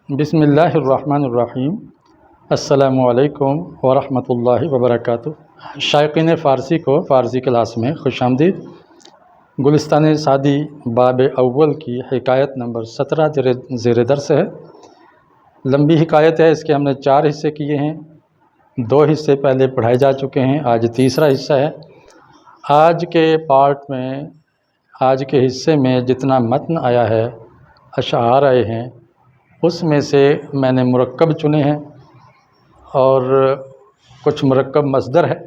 بسم اللہ الرحمن الرحیم۔ السلام علیکم ورحمۃ اللہ وبرکاتہ۔ شائقین فارسی کو فارسی کلاس میں خوش آمدید۔ گلستان سعدی باب اول کی حکایت نمبر 17 زیر درس ہے۔ لمبی حکایت ہے، اس کے ہم نے 4 حصے کیے ہیں، 2 حصے پہلے پڑھائے جا چکے ہیں، آج تیسرا حصہ ہے۔ آج کے پارٹ میں، آج کے حصے میں جتنا متن آیا ہے، اشعار آئے ہیں، اس میں سے میں نے مرکب چنے ہیں اور کچھ مرکب مصدر ہے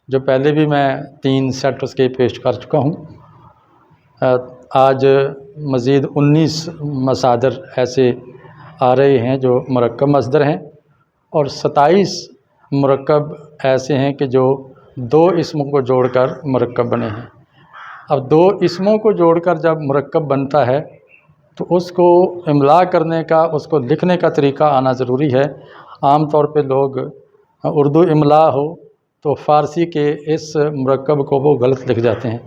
جو پہلے بھی میں 3 سیٹ اس کے پیش کر چکا ہوں۔ آج مزید 19 مصادر ایسے آ رہے ہیں جو مرکب مصدر ہیں، اور 27 مرکب ایسے ہیں کہ جو 2 اسموں کو جوڑ کر مرکب بنے ہیں۔ اب 2 اسموں کو جوڑ کر جب مرکب بنتا ہے تو اس کو املا کرنے کا، اس کو لکھنے کا طریقہ آنا ضروری ہے۔ عام طور پہ لوگ اردو املا ہو تو فارسی کے اس مرکب کو وہ غلط لکھ جاتے ہیں۔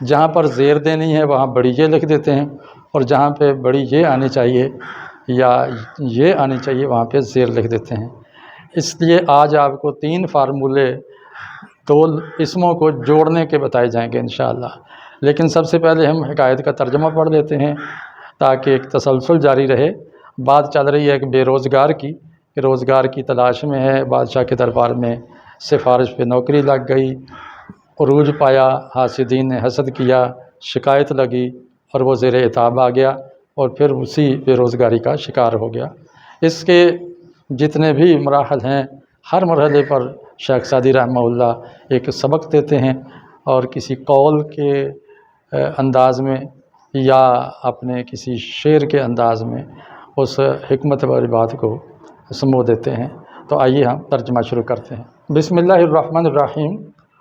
جہاں پر زیر دینی ہے وہاں بڑی یہ لکھ دیتے ہیں، اور جہاں پہ بڑی یہ آنی چاہیے یا یہ آنی چاہیے وہاں پہ زیر لکھ دیتے ہیں۔ اس لیے آج آپ کو 3 فارمولے 2 اسموں کو جوڑنے کے بتائے جائیں گے انشاءاللہ۔ لیکن سب سے پہلے ہم حکایت کا ترجمہ پڑھ لیتے ہیں تاکہ ایک تسلسل جاری رہے۔ بات چل رہی ہے ایک بے روزگار کی، کہ روزگار کی تلاش میں ہے، بادشاہ کے دربار میں سفارش پہ نوکری لگ گئی، عروج پایا، حاسدین نے حسد کیا، شکایت لگی اور وہ زیر عتاب آ گیا اور پھر اسی بے روزگاری کا شکار ہو گیا۔ اس کے جتنے بھی مراحل ہیں، ہر مرحلے پر شیخ سعدی رحمہ اللہ ایک سبق دیتے ہیں، اور کسی قول کے انداز میں یا اپنے کسی شعر کے انداز میں اس حکمت والی بات کو سمو دیتے ہیں۔ تو آئیے ہم ترجمہ شروع کرتے ہیں۔ بسم اللہ الرحمن الرحیم۔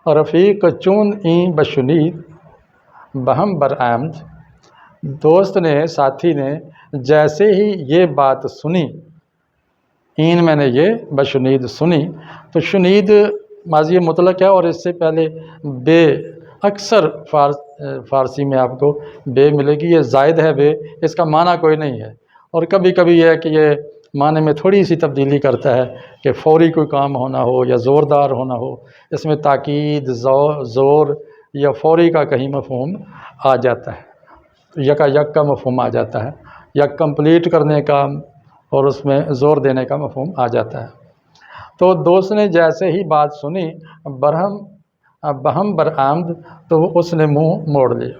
رفیق چون این بشنید بہم برآمد۔ دوست نے، ساتھی نے جیسے ہی یہ بات سنی، این میں نے یہ بشنید سنی، تو شنید ماضی مطلق ہے، اور اس سے پہلے بے، اکثر فارسی میں آپ کو بے ملے گی، یہ زائد ہے بے، اس کا معنی کوئی نہیں ہے، اور کبھی کبھی یہ ہے کہ یہ معنی میں تھوڑی سی تبدیلی کرتا ہے کہ فوری کوئی کام ہونا ہو یا زوردار ہونا ہو، اس میں تاکید، زور یا فوری کا کہیں مفہوم آ جاتا ہے، یکا یک کا مفہوم آ جاتا ہے، یا کمپلیٹ کرنے کا اور اس میں زور دینے کا مفہوم آ جاتا ہے۔ تو دوست نے جیسے ہی بات سنی، بہم برآمد، تو اس نے منہ موڑ لیا،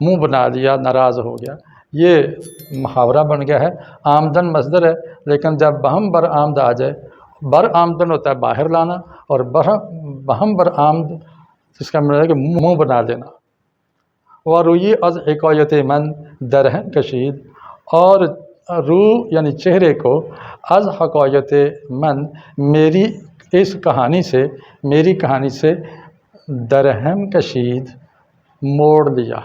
منہ بنا لیا، ناراض ہو گیا۔ یہ محاورہ بن گیا ہے۔ آمدن مصدر ہے، لیکن جب بہم برآمد آ جائے، برآمدن ہوتا ہے باہر لانا، اور بہم برآمد جس کا مطلب ہے کہ منہ بنا دینا۔ وروی از حکایت من درہم کشید، اور رو یعنی چہرے کو، از حکایت من میری اس کہانی سے، میری کہانی سے، درہم کشید موڑ لیا۔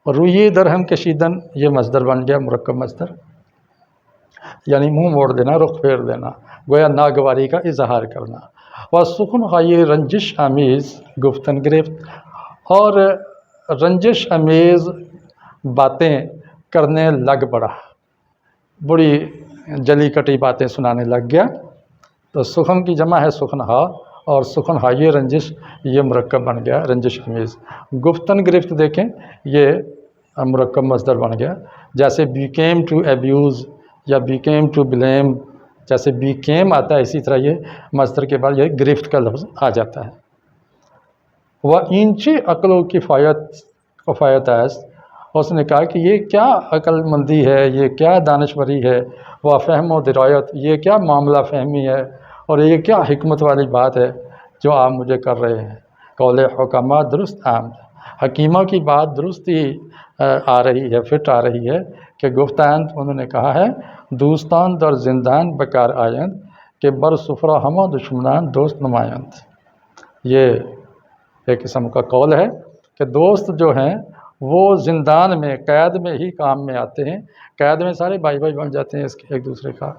روی درہم کشیدن یہ مصدر بن گیا، مرکب مصدر، یعنی منہ موڑ دینا، رخ پھیر دینا، گویا ناگواری کا اظہار کرنا۔ وسخن خواہ رنجش آمیز گفتن گرفت، اور رنجش آمیز باتیں کرنے لگ پڑا، بڑی جلی کٹی باتیں سنانے لگ گیا۔ تو سخن کی جمع ہے سخنہا، اور سخنہا یہ رنجش، یہ مرکب بن گیا رنجش آمیز۔ گفتن گرفت دیکھیں، یہ مرکب مصدر بن گیا، جیسے بیکیم ٹو ایبیوز یا بیکیم ٹو بلیم، جیسے بیکیم آتا ہے اسی طرح یہ مصدر کے بعد یہ گرفت کا لفظ آ جاتا ہے۔ وہ اینچی عقل و کفایت است، اس نے کہا کہ یہ کیا عقل مندی ہے، یہ کیا دانشوری ہے، وہ فہم و درایت، یہ کیا معاملہ فہمی ہے، اور یہ کیا حکمت والی بات ہے جو آپ مجھے کر رہے ہیں۔ قول حکمہ درست آمد، حکیمہ کی بات درست ہی آ رہی ہے، فٹ آ رہی ہے، کہ گفتند انہوں نے کہا ہے، دوستان در زندان بکار آیند، کہ بر سفرہ ہمہ دشمنان دوست نمایند۔ یہ ایک قسم کا قول ہے کہ دوست جو ہیں وہ زندان میں، قید میں ہی کام میں آتے ہیں۔ قید میں سارے بھائی بھائی بن جاتے ہیں، ایک دوسرے کا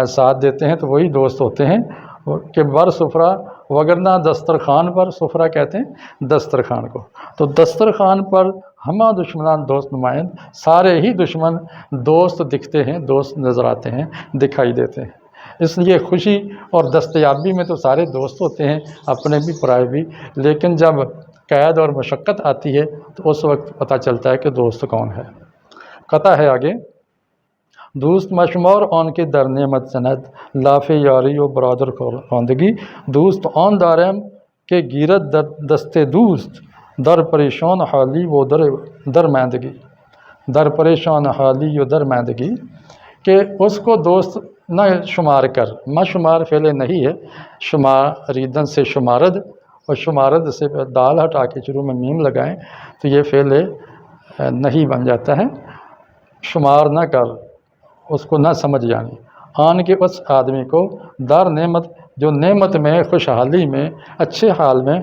ساتھ دیتے ہیں، تو وہی دوست ہوتے ہیں۔ کہ بر سفرہ، وگرنہ دسترخوان پر، سفرہ کہتے ہیں دسترخوان کو، تو دسترخوان پر ہمہ دشمنان دوست نمائند، سارے ہی دشمن دوست دکھتے ہیں، دوست نظر آتے ہیں، دکھائی دیتے ہیں۔ اس لیے خوشی اور دستیابی میں تو سارے دوست ہوتے ہیں، اپنے بھی پرائے بھی، لیکن جب قید اور مشقت آتی ہے تو اس وقت پتہ چلتا ہے کہ دوست کون ہے۔ قطع ہے آگے، دوست مشمار آن کے در نعمت زند، لاف یاری و برادر خواندگی، دوست آن دارم کہ گیرت دست دوست، در پریشان حالی و در ماندگی، در پریشان حالی و در ماندگی، کہ اس کو دوست نہ شمار کر، شمار فعل نہیں ہے، شماریدن سے شمارد، اور شمارد سے دال ہٹا کے شروع میں میم لگائیں تو یہ فعل نہیں بن جاتا ہے، شمار نہ کر، اس کو نہ سمجھ جانی، آن کے اس آدمی کو، در نعمت جو نعمت میں، خوشحالی میں، اچھے حال میں،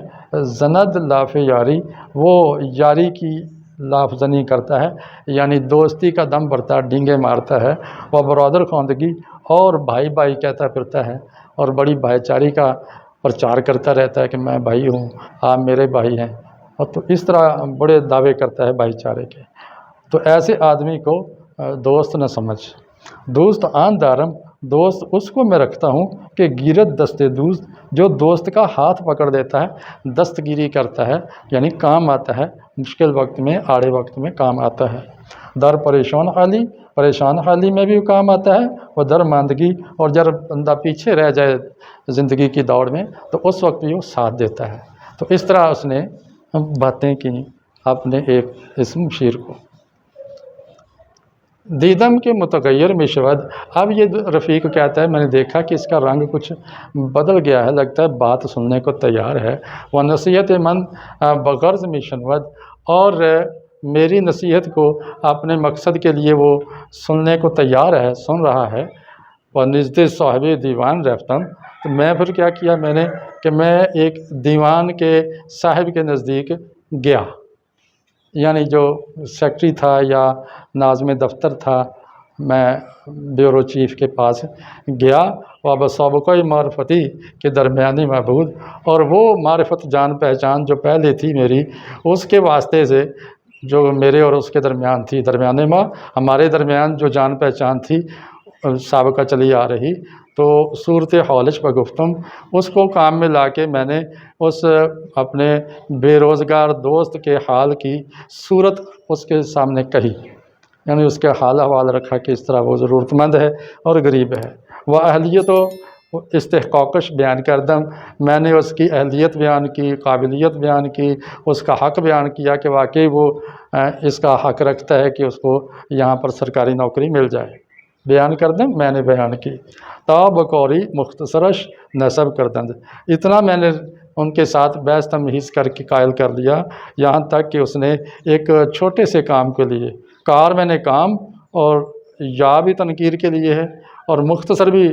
زند لاف یاری وہ یاری کی لاف زنی کرتا ہے، یعنی دوستی کا دم بھرتا ہے، ڈینگے مارتا ہے، وہ برادر خواندگی اور بھائی بھائی کہتا پھرتا ہے، اور بڑی بھائی چاری کا پرچار کرتا رہتا ہے کہ میں بھائی ہوں، آپ میرے بھائی ہیں، اور تو اس طرح بڑے دعوے کرتا ہے بھائی چارے کے۔ تو ایسے آدمی کو دوست نہ سمجھ۔ دوست آن دارم، دوست اس کو میں رکھتا ہوں کہ گیرت دست دوست، جو دوست کا ہاتھ پکڑ دیتا ہے، دستگیری کرتا ہے، یعنی کام آتا ہے، مشکل وقت میں، آڑے وقت میں کام آتا ہے۔ در پریشان حالی، پریشان حالی میں بھی کام آتا ہے، وہ در ماندگی، اور جب بندہ پیچھے رہ جائے زندگی کی دوڑ میں تو اس وقت بھی وہ ساتھ دیتا ہے۔ تو اس طرح اس نے باتیں کی اپنے ایک اسم شیر کو۔ دیدم کے متغیر میں شود، اب یہ رفیق کہتا ہے میں نے دیکھا کہ اس کا رنگ کچھ بدل گیا ہے، لگتا ہے بات سننے کو تیار ہے، وہ نصیحت من بغرض میں شنود، اور میری نصیحت کو اپنے مقصد کے لیے وہ سننے کو تیار ہے، سن رہا ہے۔ وہ نزد صاحب دیوان رفتم، تو میں پھر کیا کیا میں نے کہ میں ایک دیوان کے صاحب کے نزدیک گیا، یعنی جو سیکٹری تھا یا ناظم دفتر تھا، میں بیورو چیف کے پاس گیا، و سابقہ معرفتی کے درمیانی معبود، اور وہ معرفت جان پہچان جو پہلے تھی میری، اس کے واسطے سے جو میرے اور اس کے درمیان تھی، درمیانے ماں ہمارے درمیان جو جان پہچان تھی سابقہ چلی آ رہی، تو صورت حالش پر گفتم، اس کو کام میں لا کے میں نے اس اپنے بے روزگار دوست کے حال کی صورت اس کے سامنے کہی، یعنی اس کے حال احوال رکھا کہ اس طرح وہ ضرورت مند ہے اور غریب ہے۔ وہ اہلیت و استحقاقش بیان کردم، میں نے اس کی اہلیت بیان کی، قابلیت بیان کی، اس کا حق بیان کیا کہ واقعی وہ اس کا حق رکھتا ہے کہ اس کو یہاں پر سرکاری نوکری مل جائے، بیان کردم میں نے بیان کی۔ تا بقوری مختصرش نصب کردند، اتنا میں نے ان کے ساتھ بحث تمہیز کر کے قائل کر لیا، یہاں تک کہ اس نے ایک چھوٹے سے کام کے لیے، کار میں نے کام، اور یا بھی تنکیر کے لیے ہے، اور مختصر بھی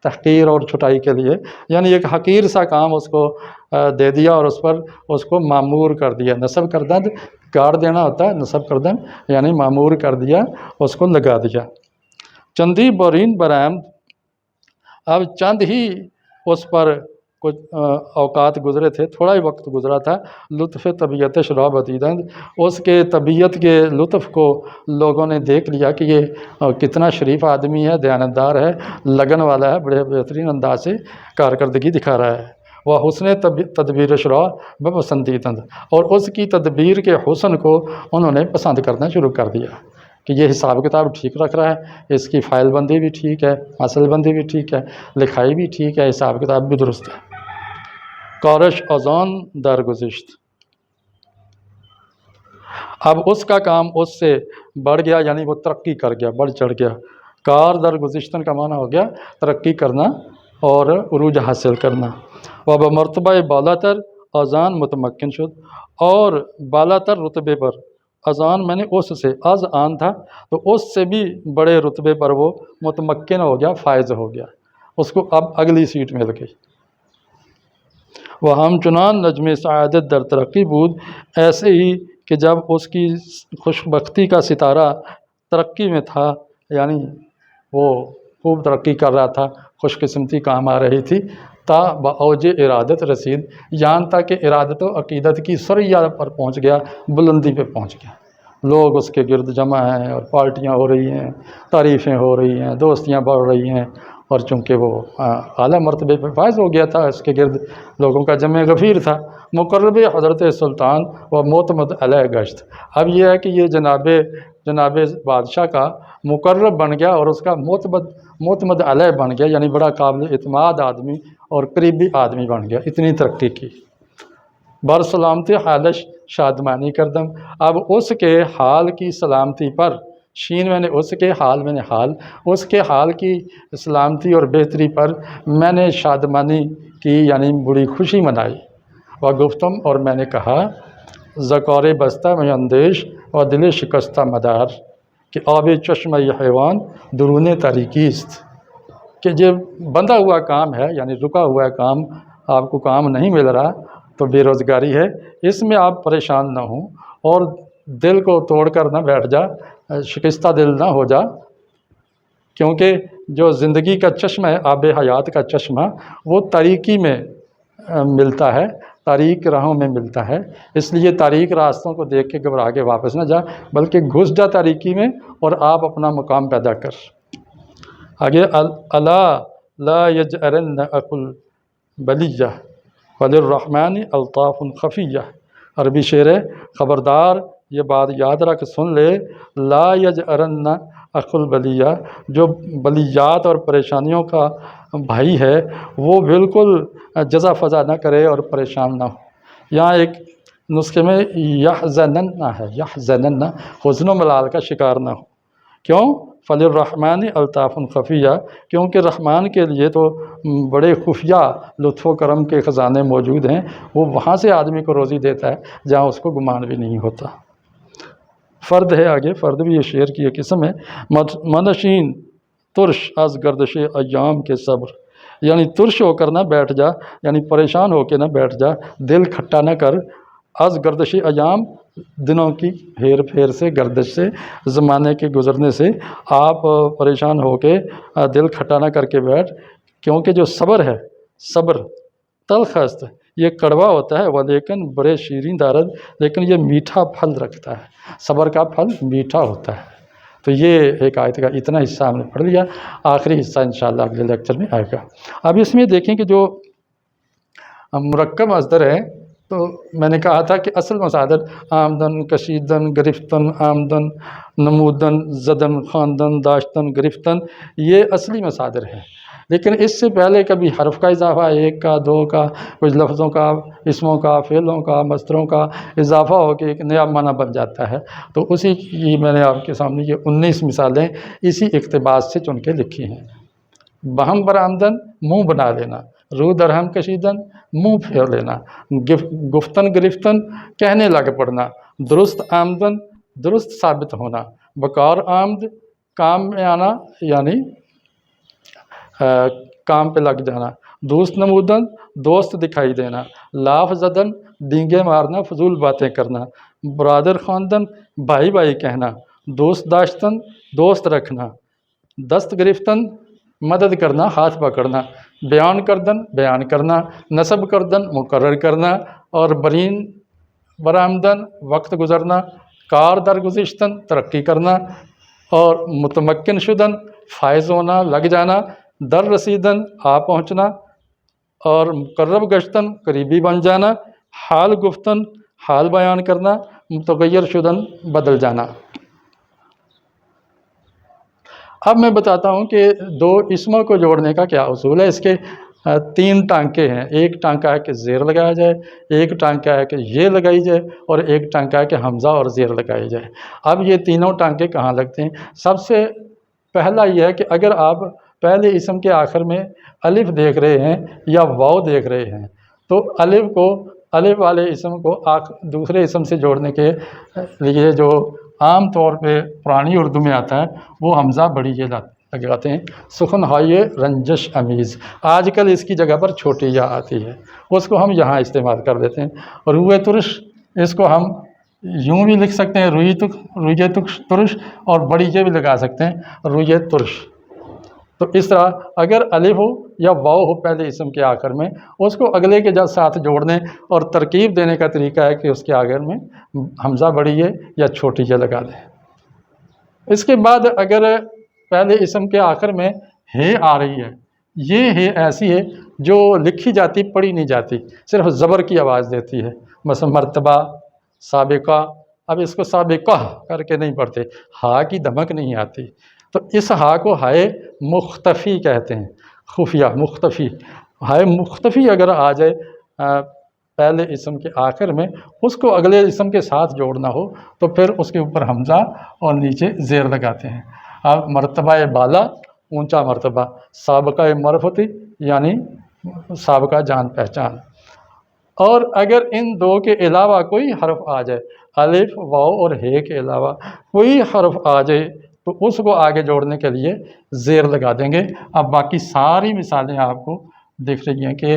تحقیر اور چھٹائی کے لیے، یعنی ایک حقیر سا کام اس کو دے دیا اور اس پر اس کو معمور کر دیا۔ نصب کردند گاڑ دینا ہوتا ہے، نصب کردن یعنی معمور کر دیا، اس کو لگا دیا۔ چندی بورین برآمد، اب چند ہی اس پر کچھ اوقات گزرے تھے، تھوڑا ہی وقت گزرا تھا، لطف طبیعت شرح بدیدند، اس کے طبیعت کے لطف کو لوگوں نے دیکھ لیا کہ یہ کتنا شریف آدمی ہے، دیانتدار ہے، لگن والا ہے، بڑے بہترین انداز سے کارکردگی دکھا رہا ہے۔ وہ حسن تدبیر شرح بپسندیدند، اور اس کی تدبیر کے حسن کو انہوں نے پسند کرنا شروع کر دیا کہ یہ حساب کتاب ٹھیک رکھ رہا ہے، اس کی فائل بندی بھی ٹھیک ہے، اصل بندی بھی ٹھیک ہے، لکھائی بھی ٹھیک ہے، حساب کتاب بھی درست ہے۔ کارش ازان درگزشت، اب اس کا کام اس سے بڑھ گیا، یعنی وہ ترقی کر گیا، بڑھ چڑھ گیا۔ کار درگزشتن کا معنی ہو گیا ترقی کرنا اور عروج حاصل کرنا۔ وہ بمرتبہ بالا تر ازان متمکن شد، اور بالا تر رتبے پر، ازان میں نے اس سے، از آن تھا تو اس سے بھی بڑے رتبے پر وہ متمکن ہو گیا، فائز ہو گیا، اس کو اب اگلی سیٹ مل گئی۔ وہ ہم چنان نجم سعادت در ترقی بود، ایسے ہی کہ جب اس کی خوش بختی کا ستارہ ترقی میں تھا، یعنی وہ خوب ترقی کر رہا تھا، خوش قسمتی کام آ رہی تھی، تا باوج ارادت رسید، یہاں تک کہ ارادت و عقیدت کی ثریا پر پہنچ گیا، بلندی پہ پہنچ گیا۔ لوگ اس کے گرد جمع ہیں اور پارٹیاں ہو رہی ہیں، تعریفیں ہو رہی ہیں، دوستیاں بڑھ رہی ہیں، اور چونکہ وہ اعلیٰ مرتبے پہ فائز ہو گیا تھا، اس کے گرد لوگوں کا جمع غفیر تھا۔ مقرب حضرت سلطان و معتمد علیہ گشت، اب یہ ہے کہ یہ جناب بادشاہ کا مقرب بن گیا اور اس کا معتمد علیہ بن گیا، یعنی بڑا قابل اعتماد آدمی اور قریبی آدمی بن گیا، اتنی ترقی کی۔ بر سلامتی حالش شادمانی کردم، اب اس کے حال کی سلامتی پر، شین میں نے اس کے، حال میں نے حال، اس کے حال کی سلامتی اور بہتری پر میں نے شادمانی کی، یعنی بڑی خوشی منائی۔ و گفتم، اور میں نے کہا، زکار بستہ میں اندیش و دل شکستہ مدار، کہ آب چشمہ حیوان درون طریقی است، کہ یہ بندہ ہوا کام ہے، یعنی رکا ہوا کام، آپ کو کام نہیں مل رہا تو بے روزگاری ہے، اس میں آپ پریشان نہ ہوں اور دل کو توڑ کر نہ بیٹھ جا، شکستہ دل نہ ہو جا، کیونکہ جو زندگی کا چشمہ ہے، آب حیات کا چشمہ، وہ طریقی میں ملتا ہے، طریق راہوں میں ملتا ہے، اس لیے طریق راستوں کو دیکھ کے گھبرا کے واپس نہ جا، بلکہ گھس جا طریقی میں اور آپ اپنا مقام پیدا کر۔ آگے، الا لا یجأرن اقل بلیہ وللرحمن الطاف خفیہ، عربی شعر ہے، خبردار یہ بات یاد رکھ، سن لے، لا یجأرن اخل بلیہ، جو بلیات اور پریشانیوں کا بھائی ہے وہ بالکل جزا فضا نہ کرے اور پریشان نہ ہو۔ یہاں ایک نسخے میں یحزنن ہے، یحزنن، حزن و ملال کا شکار نہ ہو۔ کیوں؟ فللرحمن الطاف خفیہ، کیونکہ رحمان کے لیے تو بڑے خفیہ لطف و کرم کے خزانے موجود ہیں، وہ وہاں سے آدمی کو روزی دیتا ہے جہاں اس کو گمان بھی نہیں ہوتا۔ فرد ہے آگے، فرد بھی یہ شعر کی ایک قسم ہے، منشین ترش از گردش ایام کے صبر، یعنی ترش ہو کر نہ بیٹھ جا، یعنی پریشان ہو کے نہ بیٹھ جا، دل کھٹا نہ کر، از گردش ایام، دنوں کی ہیر پھیر سے، گردش سے، زمانے کے گزرنے سے آپ پریشان ہو کے دل کھٹا نہ کر کے بیٹھ، کیونکہ جو صبر ہے، صبر تلخ است، یہ کڑوا ہوتا ہے، وہ لیکن بڑے شیریں دارد، لیکن یہ میٹھا پھل رکھتا ہے، صبر کا پھل میٹھا ہوتا ہے۔ تو یہ ایک آیت کا اتنا حصہ ہم نے پڑھ لیا، آخری حصہ انشاءاللہ اگلے لیکچر میں آئے گا۔ اب اس میں دیکھیں کہ جو مرکب مصدر ہے، تو میں نے کہا تھا کہ اصل مصادر آمدن، کشیدن، گرفتن، آمدن، نمودن، زدن، خواندن، داشتن، گرفتن، یہ اصلی مصادر ہیں، لیکن اس سے پہلے کبھی حرف کا اضافہ، ایک کا، دو کا، کچھ لفظوں کا، اسموں کا، فعلوں کا، مصدروں کا اضافہ ہو کے ایک نیا معنی بن جاتا ہے۔ تو اسی کی میں نے آپ کے سامنے یہ 19 مثالیں اسی اقتباس سے چن کے لکھی ہیں۔ بہم برآمدن، منہ بنا لینا، رو درہم کشیدن، منہ پھیر لینا، گفتن گرفتن، کہنے لگ پڑنا، درست آمدن، درست ثابت ہونا، بکار آمد، کام میں آنا، یعنی کام پہ لگ جانا، دوست نمودن، دوست دکھائی دینا، لاف زدن، ڈینگے مارنا، فضول باتیں کرنا، برادر خواندن، بھائی بھائی کہنا، دوست داشتن، دوست رکھنا، دست گرفتن، مدد کرنا، ہاتھ پکڑنا، بیان کردن، بیان کرنا، نصب کردن، مقرر کرنا، اور برین برآمدن، وقت گزرنا، کار درگزشتن، ترقی کرنا، اور متمکن شدن، فائز ہونا، لگ جانا، در رسیدن، آ پہنچنا، اور مقرب گشتن، قریبی بن جانا، حال گفتن، حال بیان کرنا، متغیر شدن، بدل جانا۔ اب میں بتاتا ہوں کہ دو اسموں کو جوڑنے کا کیا اصول ہے۔ اس کے 3 ٹانکے ہیں، ایک ٹانکا ہے کہ زیر لگایا جائے، ایک ٹانکا ہے کہ یہ لگائی جائے، اور ایک ٹانکا ہے کہ حمزہ اور زیر لگائی جائے۔ اب یہ تینوں ٹانکے کہاں لگتے ہیں؟ سب سے پہلا یہ ہے کہ اگر آپ پہلے اسم کے آخر میں الف دیکھ رہے ہیں یا واو دیکھ رہے ہیں، تو الف والے اسم کو دوسرے اسم سے جوڑنے کے لیے جو عام طور پہ پرانی اردو میں آتا ہے وہ حمزہ بڑی یہ لگاتے ہیں، سخن ہائے رنجش امیز۔ آج کل اس کی جگہ پر چھوٹی یا آتی ہے، اس کو ہم یہاں استعمال کر دیتے ہیں۔ روئے ترش، اس کو ہم یوں بھی لکھ سکتے ہیں، روئے ترش، اور بڑی یہ بھی لگا سکتے ہیں، روئے ترش۔ تو اس طرح اگر الف ہو یا واو ہو پہلے اسم کے آخر میں، اس کو اگلے کے ساتھ جوڑنے اور ترکیب دینے کا طریقہ ہے کہ اس کے آخر میں حمزہ بڑی ہے یا چھوٹی ہے لگا دیں۔ اس کے بعد اگر پہلے اسم کے آخر میں ہے آ رہی ہے، یہ ہے ایسی ہے جو لکھی جاتی پڑھی نہیں جاتی، صرف زبر کی آواز دیتی ہے، مثلا مرتبہ، سابقہ۔ اب اس کو سابقہ کر کے نہیں پڑھتے، ہا کی دمک نہیں آتی، تو اس ہا کو ہائے مختفی کہتے ہیں، خفیہ مختفی۔ ہائے مختفی اگر آ جائے پہلے اسم کے آخر میں، اس کو اگلے اسم کے ساتھ جوڑنا ہو تو پھر اس کے اوپر حمزہ اور نیچے زیر لگاتے ہیں۔ اب مرتبہ بالا اونچا مرتبہ، سابقہ معرفتی یعنی سابقہ جان پہچان۔ اور اگر ان دو کے علاوہ کوئی حرف آ جائے، الف واو اور ہے کے علاوہ کوئی حرف آ جائے تو اس کو آگے جوڑنے کے لیے زیر لگا دیں گے۔ اب باقی ساری مثالیں آپ کو دکھ رہی ہیں کہ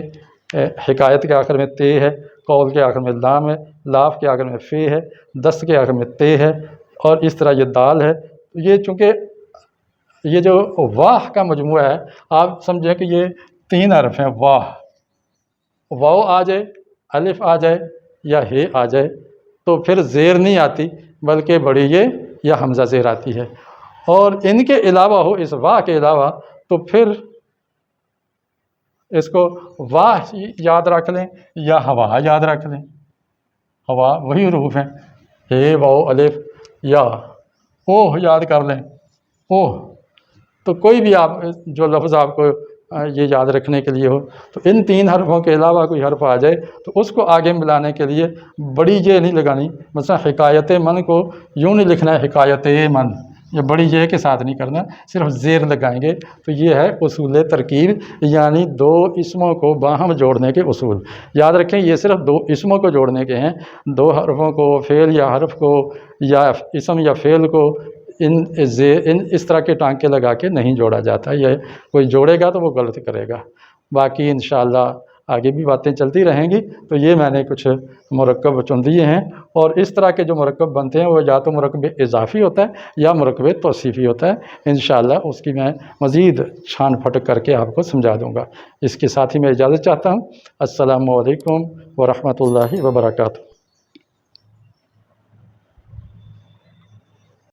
حکایت کے آخر میں تے ہے، قول کے آخر میں لام ہے، لاف کے آخر میں فے ہے، دست کے آخر میں تے ہے، اور اس طرح یہ دال ہے۔ یہ چونکہ یہ جو واہ کا مجموعہ ہے، آپ سمجھیں کہ یہ 3 حرف ہیں واہ، واو آ جائے، الف آ جائے یا ہے آ جائے تو پھر زیر نہیں آتی بلکہ بڑی یہ یا حمزہ زیر آتی ہے۔ اور ان کے علاوہ ہو، اس واہ کے علاوہ، تو پھر اس کو واہ یاد رکھ لیں یا ہوا یاد رکھ لیں۔ ہوا وہی حروف ہیں، ہے واو الف یا اوہ یاد کر لیں، اوہ۔ تو کوئی بھی آپ جو لفظ آپ کو یہ یاد رکھنے کے لیے ہو، تو ان 3 حرفوں کے علاوہ کوئی حرف آ جائے تو اس کو آگے ملانے کے لیے بڑی یہ نہیں لگانی۔ مثلا حکایت من کو یوں نہیں لکھنا ہے حکایت من، یہ بڑی یہ کے ساتھ نہیں کرنا، صرف زیر لگائیں گے۔ تو یہ ہے اصول ترکیب، یعنی 2 اسموں کو باہم جوڑنے کے اصول۔ یاد رکھیں یہ صرف 2 اسموں کو جوڑنے کے ہیں، 2 حرفوں کو، فعل یا حرف کو یا اسم یا فعل کو ان اس طرح کے ٹانکے لگا کے نہیں جوڑا جاتا۔ یہ کوئی جوڑے گا تو وہ غلط کرے گا۔ باقی انشاءاللہ آگے بھی باتیں چلتی رہیں گی۔ تو یہ میں نے کچھ مرکب چن دیے ہیں، اور اس طرح کے جو مرکب بنتے ہیں وہ یا تو مرکب اضافی ہوتا ہے یا مرکب توصیفی ہوتا ہے۔ انشاءاللہ اس کی میں مزید چھان پھٹک کر کے آپ کو سمجھا دوں گا۔ اس کے ساتھ ہی میں اجازت چاہتا ہوں۔ السلام علیکم ورحمۃ اللہ وبرکاتہ۔